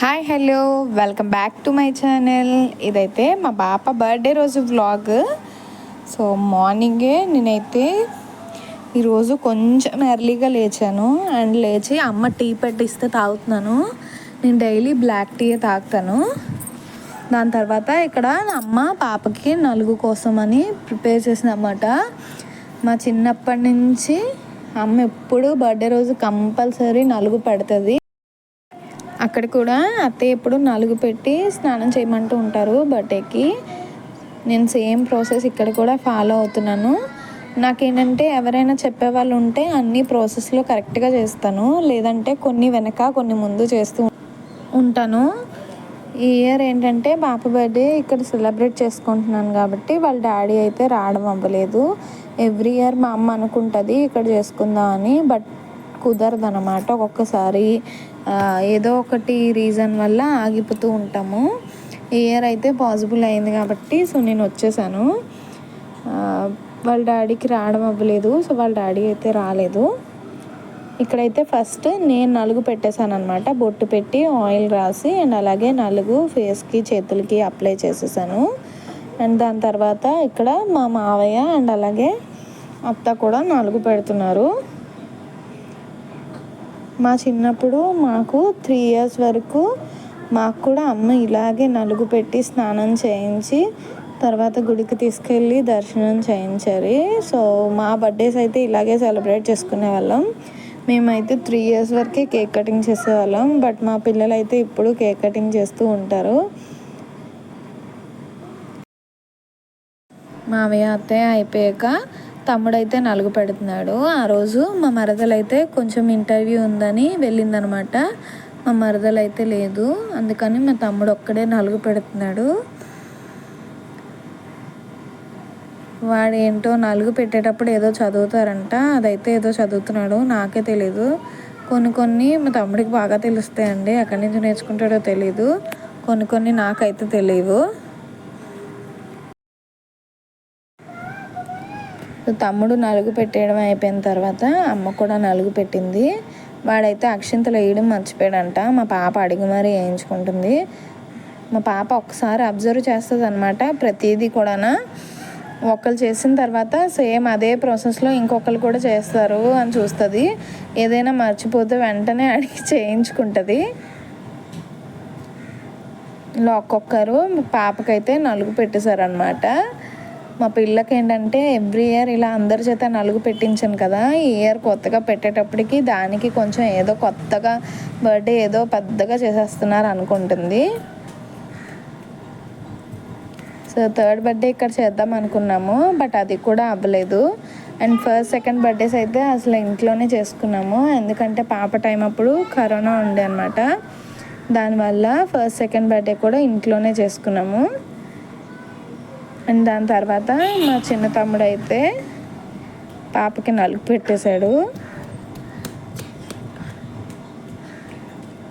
Hi hello welcome back to my channel. ఇదైతే మా పాప బర్త్డే రోజు వ్లాగ్. సో మార్నింగే నేనైతే ఈరోజు కొంచెం ఎర్లీగా లేచాను అండ్ లేచి అమ్మ టీ పెట్టిస్తే తాగుతున్నాను. నేను డైలీ బ్లాక్ టీ తాగుతాను. దాని తర్వాత ఇక్కడ అమ్మ పాపకి నలుగు కోసం అని ప్రిపేర్ చేసిందన్నమాట. మా చిన్నప్పటి నుంచి అమ్మ ఎప్పుడు బర్త్డే రోజు కంపల్సరీ నలుగు పెడుతుంది. అక్కడ కూడా అత్తయ్య ఎప్పుడు నలుగు పెట్టి స్నానం చేయమంటూ ఉంటారు బర్త్డేకి. నేను సేమ్ ప్రాసెస్ ఇక్కడ కూడా ఫాలో అవుతున్నాను. నాకేంటంటే ఎవరైనా చెప్పేవాళ్ళు ఉంటే అన్ని ప్రాసెస్లో కరెక్ట్గా చేస్తాను, లేదంటే కొన్ని వెనక కొన్ని ముందు చేస్తూ ఉంటాను. ఈ ఇయర్ ఏంటంటే పాప బర్త్డే ఇక్కడ సెలబ్రేట్ చేసుకుంటున్నాను కాబట్టి వాళ్ళ డాడీ అయితే రావడం అవ్వలేదు. ఎవ్రీ ఇయర్ మా అమ్మ అనుకుంటుంది ఇక్కడ చేసుకుందాం అని, బట్ కుదరదు అన్నమాట. ఒక్కొక్కసారి ఏదో ఒకటి రీజన్ వల్ల ఆగిపోతూ ఉంటాము. ఈ ఇయర్ అయితే పాసిబుల్ అయింది కాబట్టి సో నేను వచ్చేసాను. వాళ్ళ డాడీకి రావడం అవ్వలేదు, సో వాళ్ళ డాడీ అయితే రాలేదు. ఇక్కడైతే ఫస్ట్ నేను నలుగు పెట్టేశాను అనమాట. బొట్టు పెట్టి ఆయిల్ రాసి అండ్ అలాగే నలుగు ఫేస్కి చేతులకి అప్లై చేసేసాను. అండ్ దాని తర్వాత ఇక్కడ మా మావయ్య అండ్ అలాగే అత్త కూడా నలుగు పెడుతున్నారు. మా చిన్నప్పుడు మాకు 3 years వరకు మాకు కూడా అమ్మ ఇలాగే నలుగు పెట్టి స్నానం చేయించి తర్వాత గుడికి తీసుకెళ్ళి దర్శనం చేయించారు. సో మా బర్త్డేస్ అయితే ఇలాగే సెలబ్రేట్ చేసుకునే వాళ్ళం. మేమైతే 3 years వరకే కేక్ కటింగ్ చేసేవాళ్ళం, బట్ మా పిల్లలు అయితే ఇప్పుడు కేక్ కటింగ్ చేస్తూ ఉంటారు. మావయ్య అత్తయ్య అయిపోయాక తమ్ముడైతే నలుగు పెడుతున్నాడు. ఆ రోజు మా మరదలైతే కొంచెం ఇంటర్వ్యూ ఉందని వెళ్ళిందనమాట. మా మరదలైతే లేదు, అందుకని మా తమ్ముడు ఒక్కడే నలుగు పెడుతున్నాడు. వాడు ఏంటో నలుగు పెట్టేటప్పుడు ఏదో చదువుతారంట, అదైతే ఏదో చదువుతున్నాడు, నాకే తెలీదు. కొన్ని మా తమ్ముడికి బాగా తెలుస్తాయండి, ఎక్కడి నుంచి నేర్చుకుంటాడో తెలీదు. కొన్ని నాకైతే తెలియవు. తమ్ముడు నలుగు పెట్టేయడం అయిపోయిన తర్వాత అమ్మ కూడా నలుగు పెట్టింది. వాడైతే అక్షింతలు వేయడం మర్చిపోయాడంట. మా పాప అడిగి మరీ వేయించుకుంటుంది. మా పాప ఒకసారి అబ్జర్వ్ చేస్తుంది అనమాట. ప్రతిదీ కూడా ఒకళ్ళు చేసిన తర్వాత సేమ్ అదే ప్రాసెస్లో ఇంకొకరు కూడా చేస్తారు అని చూస్తుంది. ఏదైనా మర్చిపోతే వెంటనే అడిగి చేయించుకుంటుంది. ఇలా ఒక్కొక్కరు పాపకైతే నలుగు పెట్టేశారనమాట. మా పిల్లకి ఏంటంటే ఎవ్రీ ఇయర్ ఇలా అందరి చేత నలుగు పెట్టించాను కదా, ఈ ఇయర్ కొత్తగా పెట్టేటప్పటికి దానికి కొంచెం ఏదో కొత్తగా బర్త్డే ఏదో పెద్దగా చేసేస్తున్నారు అనుకుంటుంది. సో 3rd బర్త్డే ఇక్కడ చేద్దాం అనుకున్నాము, బట్ అది కూడా అవ్వలేదు. అండ్ 1st, 2nd బర్త్డేస్ అయితే అసలు ఇంట్లోనే చేసుకున్నాము, ఎందుకంటే పాప టైం అప్పుడు కరోనా ఉండే అనమాట. దానివల్ల 1st, 2nd బర్త్డే కూడా ఇంట్లోనే చేసుకున్నాము. అండ్ దాని తర్వాత మా చిన్న తమ్ముడు అయితే పాపకి నలుగు పెట్టేశాడు.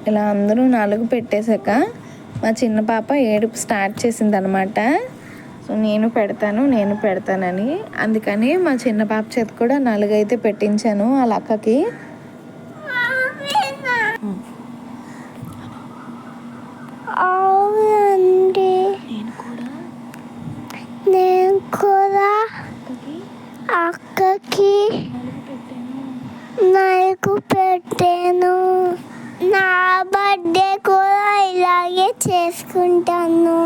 ఇలా అందరూ నలుగు పెట్టేశాక మా చిన్న పాప ఏడుపు స్టార్ట్ చేసింది అనమాట. సో నేను పెడతానని, అందుకని మా చిన్న పాప చేత కూడా నలుగు అయితే పెట్టించాను వాళ్ళ అక్కకి. అక్కకి నలుగు పెట్టాను. నా బర్త్డే కూడా ఇలాగే చేసుకుంటాను.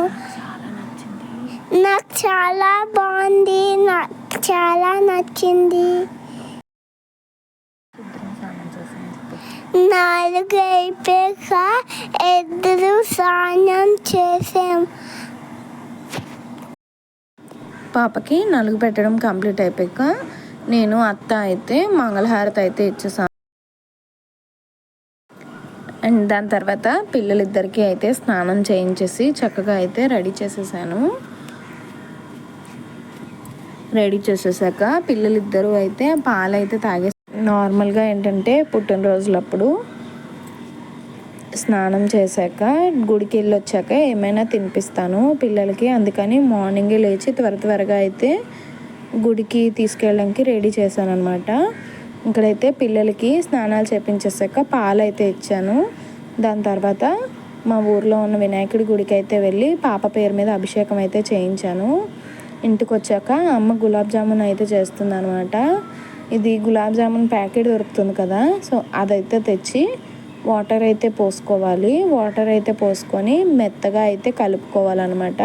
నాకు చాలా బాగుంది, నాకు చాలా నచ్చింది. నలుగు అయిపోయాక ఇద్దరు స్నానం చేసాం. పాపకి నలుగు పెట్టడం కంప్లీట్ అయిపోయాక నేను అత్త అయితే మంగళహారతి అయితే ఇచ్చేసాను. అండ్ దాని తర్వాత పిల్లలిద్దరికీ అయితే స్నానం చేయించేసి చక్కగా అయితే రెడీ చేసేసాక పిల్లలిద్దరూ అయితే పాలైతే తాగేసి, నార్మల్గా ఏంటంటే పుట్టినరోజులప్పుడు స్నానం చేశాక గుడికి వెళ్ళి వచ్చాక ఏమైనా తినిపిస్తాను పిల్లలకి, అందుకని మార్నింగే లేచి త్వరగా అయితే గుడికి తీసుకెళ్ళడానికి రెడీ చేశాను అనమాట. ఇక్కడైతే పిల్లలకి స్నానాలు చేపించేసాక పాలు అయితే ఇచ్చాను. దాని తర్వాత మా ఊర్లో ఉన్న వినాయకుడి గుడికి అయితే వెళ్ళి పాప పేరు మీద అభిషేకం అయితే చేయించాను. ఇంటికి వచ్చాక అమ్మ గులాబ్ జామున్ అయితే చేస్తుంది అనమాట. ఇది గులాబ్ జామున్ ప్యాకెట్ దొరుకుతుంది కదా, సో అదైతే తెచ్చి వాటర్ అయితే పోసుకోవాలి. వాటర్ అయితే పోసుకొని మెత్తగా అయితే కలుపుకోవాలన్నమాట.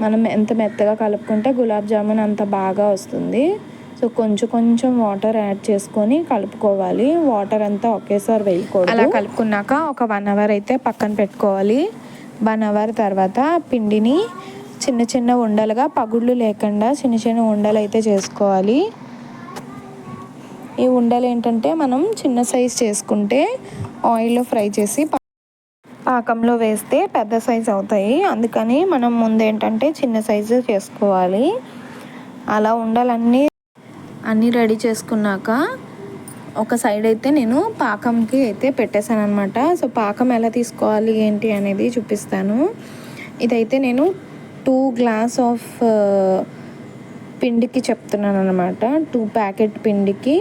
మనం ఎంత మెత్తగా కలుపుకుంటే గులాబ్ జామున్ అంత బాగా వస్తుంది. సో కొంచెం కొంచెం వాటర్ యాడ్ చేసుకొని కలుపుకోవాలి. వాటర్ అంతా ఒకేసారి వేయకూడదు. అలా కలుపుకున్నాక ఒక 1 అవర్ అయితే పక్కన పెట్టుకోవాలి. 1 అవర్ తర్వాత పిండిని చిన్న చిన్న ఉండలుగా, పగుళ్ళు లేకుండా చిన్న చిన్న ఉండలు అయితే చేసుకోవాలి. ఈ ఉండలు ఏంటంటే మనం చిన్న సైజ్ చేసుకుంటే ఆయిల్లో ఫ్రై చేసి పాకంలో వేస్తే పెద్ద సైజ్ అవుతాయి. అందుకని మనం ముందేంటంటే చిన్న సైజు చేసుకోవాలి. అలా ఉండాలన్నీ రెడీ చేసుకున్నాక ఒక సైడ్ అయితే నేను పాకంకి అయితే పెట్టేశాను అనమాట. సో పాకం ఎలా తీసుకోవాలి ఏంటి అనేది చూపిస్తాను. ఇదైతే నేను 2 గ్లాస్ ఆఫ్ పిండికి చెప్తున్నాను అనమాట. 2 ప్యాకెట్ పిండికి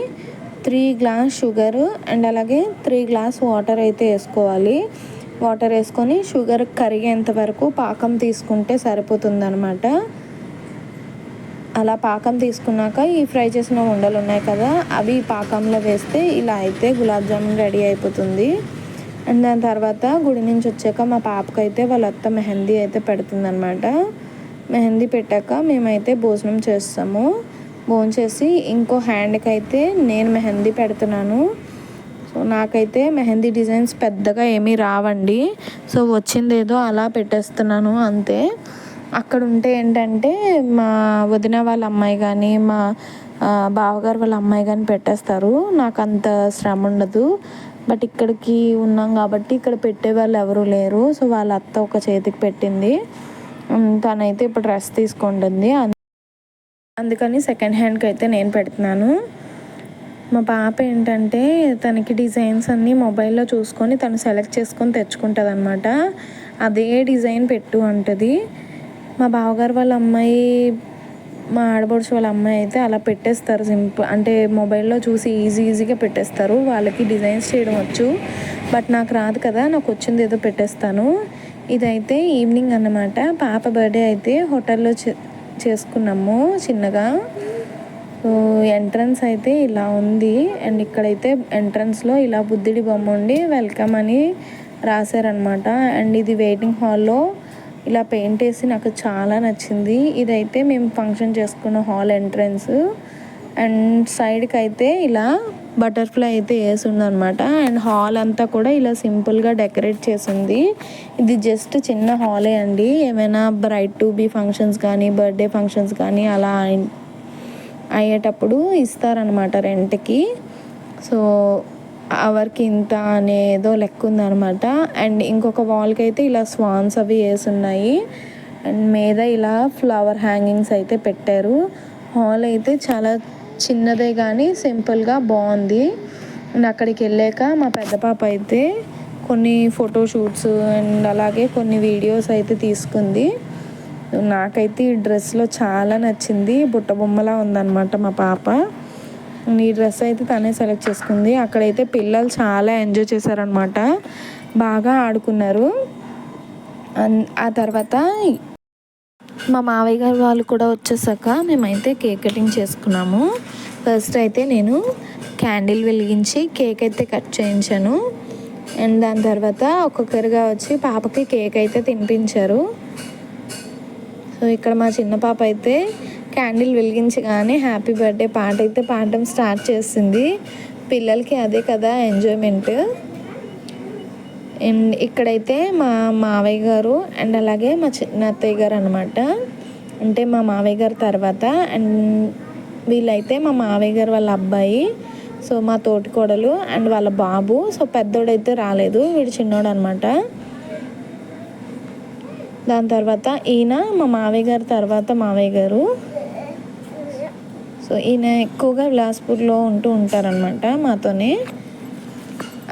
3 గ్లాస్ షుగర్ అండ్ అలాగే 3 గ్లాస్ వాటర్ అయితే వేసుకోవాలి. వాటర్ వేసుకొని షుగర్ కరిగేంత వరకు పాకం తీసుకుంటే సరిపోతుందన్నమాట. అలా పాకం తీసుకున్నాక ఈ ఫ్రై చేసిన ఉండలు ఉన్నాయి కదా, అవి పాకంలో వేస్తే ఇలా అయితే గులాబ్ జామున్ రెడీ అయిపోతుంది. అండ్ దాని తర్వాత గుడి నుంచి వచ్చాక మా పాపకైతే వాళ్ళ అత్త మెహందీ అయితే పెడుతుందన్నమాట. మెహందీ పెట్టాక మేమైతే భోజనం చేస్తాము. భోజనం చేసి ఇంకో హ్యాండ్కి అయితే నేను మెహందీ పెడుతున్నాను. సో నాకైతే మెహందీ డిజైన్స్ పెద్దగా ఏమీ రావండి. సో వచ్చింది ఏదో అలా పెట్టేస్తున్నాను అంతే. అక్కడ ఉంటే ఏంటంటే మా వదిన వాళ్ళ అమ్మాయి కానీ మా బావగారు వాళ్ళ అమ్మాయి కానీ పెట్టేస్తారు. నాకు అంత శ్రమ ఉండదు. బట్ ఇక్కడికి ఉన్నాం కాబట్టి ఇక్కడ పెట్టే వాళ్ళు ఎవరు లేరు. సో వాళ్ళ అత్త ఒక చేతికి పెట్టింది. తనైతే ఇప్పుడు రెస్ట్ తీసుకుంటుంది. అందుకని సెకండ్ హ్యాండ్కి అయితే నేను పెడుతున్నాను. మా పాప ఏంటంటే తనకి డిజైన్స్ అన్నీ మొబైల్లో చూసుకొని తను సెలెక్ట్ చేసుకొని తెచ్చుకుంటుంది అనమాట. అదే డిజైన్ పెట్టు అంటుంది. మా బావగారు వాళ్ళ అమ్మాయి, మా ఆడబడుచు వాళ్ళ అమ్మాయి అయితే అలా పెట్టేస్తారు. సింపుల్ అంటే మొబైల్లో చూసి ఈజీగా పెట్టేస్తారు. వాళ్ళకి డిజైన్స్ చేయడం వచ్చు. బట్ నాకు రాదు కదా, నాకు వచ్చింది ఏదో పెట్టేస్తాను. ఇదైతే ఈవినింగ్ అన్నమాట. పాప బర్త్డే అయితే హోటల్లో చేసుకున్నాము చిన్నగా. సో ఎంట్రన్స్ అయితే ఇలా ఉంది. అండ్ ఇక్కడైతే ఎంట్రన్స్లో ఇలా బుద్ధుడి బొమ్మ ఉండి వెల్కమ్ అని రాశారనమాట. అండ్ ఇది వెయిటింగ్ హాల్లో ఇలా పెయింట్ వేసి నాకు చాలా నచ్చింది. ఇదైతే మేము ఫంక్షన్ చేసుకున్న హాల్ ఎంట్రన్స్. అండ్ సైడ్కి అయితే ఇలా బటర్ఫ్లై అయితే వేసి ఉందన్నమాట. అండ్ హాల్ అంతా కూడా ఇలా సింపుల్గా డెకరేట్ చేసింది. ఇది జస్ట్ చిన్న హాలే అండి. ఏమైనా బ్రైడ్ టు బీ ఫంక్షన్స్ కానీ బర్త్డే ఫంక్షన్స్ కానీ అలా అయ్యేటప్పుడు ఇస్తారనమాట రెంట్కి. సో అవర్కి ఇంత అనేదో లెక్క ఉందనమాట. అండ్ ఇంకొక వాల్కి అయితే ఇలా స్వాన్స్ అవి వేసి ఉన్నాయి. అండ్ మీద ఇలా ఫ్లవర్ హ్యాంగింగ్స్ అయితే పెట్టారు. హాల్ అయితే చాలా చిన్నదే కానీ సింపుల్గా బాగుంది. అండ్ అక్కడికి వెళ్ళాక మా పెద్ద పాప అయితే కొన్ని ఫోటోషూట్స్ అండ్ అలాగే కొన్ని వీడియోస్ అయితే తీసుకుంది. నాకైతే ఈ డ్రెస్లో చాలా నచ్చింది. బుట్ట బొమ్మలా ఉందన్నమాట మా పాప. ఈ డ్రెస్ అయితే తనే సెలెక్ట్ చేసుకుంది. అక్కడైతే పిల్లలు చాలా ఎంజాయ్ చేశారనమాట, బాగా ఆడుకున్నారు. ఆ తర్వాత మా మావయ్య గారు వాళ్ళు కూడా వచ్చేసాక మేమైతే కేక్ కటింగ్ చేసుకున్నాము. ఫస్ట్ అయితే నేను క్యాండిల్ వెలిగించి కేక్ అయితే కట్ చేయించాను. అండ్ దాని తర్వాత ఒక్కొక్కరిగా వచ్చి పాపకి కేక్ అయితే తినిపించారు. సో ఇక్కడ మా చిన్న పాప అయితే క్యాండిల్ వెలిగించగానే హ్యాపీ బర్త్డే పాట అయితే పాడడం స్టార్ట్ చేసింది. పిల్లలకి అదే కదా ఎంజాయ్మెంట్. అండ్ ఇక్కడైతే మా మావయ్య గారు అండ్ అలాగే మా చిన్న అత్తయ్య గారు అనమాట. అంటే మా మావయ్య గారు తర్వాత. అండ్ వీళ్ళైతే మా మావయ్య గారు వాళ్ళ అబ్బాయి. సో మా తోటి కోడలు అండ్ వాళ్ళ బాబు. సో పెద్దోడైతే రాలేదు, వీడు చిన్నోడు అనమాట. దాని తర్వాత ఈయన మా మావయ్య గారు తర్వాత మావయ్య గారు. సో ఈయన ఎక్కువగా విలాస్పూర్లో ఉంటారనమాట మాతోనే.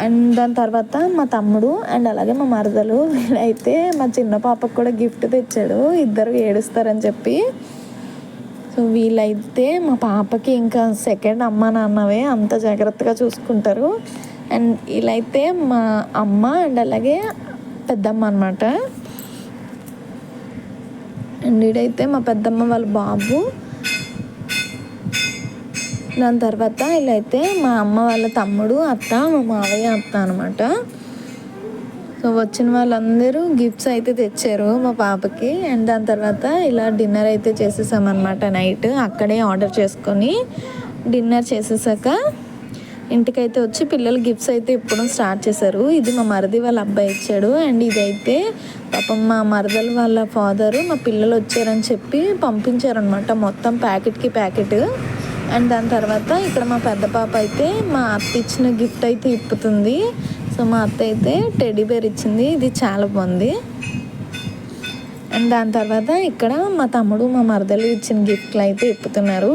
అండ్ దాని తర్వాత మా తమ్ముడు అండ్ అలాగే మా మరదలు. వీళ్ళైతే మా చిన్న పాపకు కూడా గిఫ్ట్ తెచ్చాడు, ఇద్దరు ఏడుస్తారని చెప్పి. సో వీళ్ళైతే మా పాపకి ఇంకా సెకండ్ అమ్మ నాన్నవే, అంత జాగ్రత్తగా చూసుకుంటారు. అండ్ వీళ్ళైతే మా అమ్మ అండ్ అలాగే పెద్దమ్మ అనమాట. అండ్ ఈడైతే మా పెద్దమ్మ వాళ్ళ బాబు. దాని తర్వాత ఇలా అయితే మా అమ్మ వాళ్ళ తమ్ముడు, అత్త, మా మావయ్య అత్త అనమాట. సో వచ్చిన వాళ్ళందరూ గిఫ్ట్స్ అయితే తెచ్చారు మా పాపకి. అండ్ దాని తర్వాత ఇలా డిన్నర్ అయితే చేసేసామన్నమాట. నైట్ అక్కడే ఆర్డర్ చేసుకొని డిన్నర్ చేసేసాక ఇంటికైతే వచ్చి పిల్లలు గిఫ్ట్స్ అయితే ఇప్పడం స్టార్ట్ చేశారు. ఇది మా మరిది వాళ్ళ అబ్బాయి ఇచ్చాడు. అండ్ ఇదైతే పాపం మా మరదలు వాళ్ళ ఫాదరు మా పిల్లలు వచ్చారని చెప్పి పంపించారనమాట, మొత్తం ప్యాకెట్కి ప్యాకెట్. అండ్ దాని తర్వాత ఇక్కడ మా పెద్ద పాప అయితే మా అత్త ఇచ్చిన గిఫ్ట్ అయితే ఇప్పుతుంది. సో మా అత్త అయితే టెడ్డీ బేర్ ఇచ్చింది, ఇది చాలా బాగుంది. అండ్ దాని తర్వాత ఇక్కడ మా తమ్ముడు మా మరదలు ఇచ్చిన గిఫ్ట్లు అయితే ఇప్పుతున్నారు.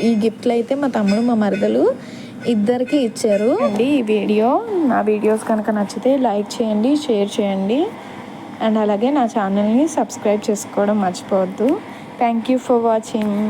ఈ గిఫ్ట్లు అయితే మా తమ్ముడు మా మరదలు ఇద్దరికి ఇచ్చారు అండి. నా వీడియోస్ కనుక నచ్చితే లైక్ చేయండి, షేర్ చేయండి. అండ్ అలాగే నా ఛానల్ని సబ్స్క్రైబ్ చేసుకోవడం మర్చిపోవద్దు. Thank you for watching.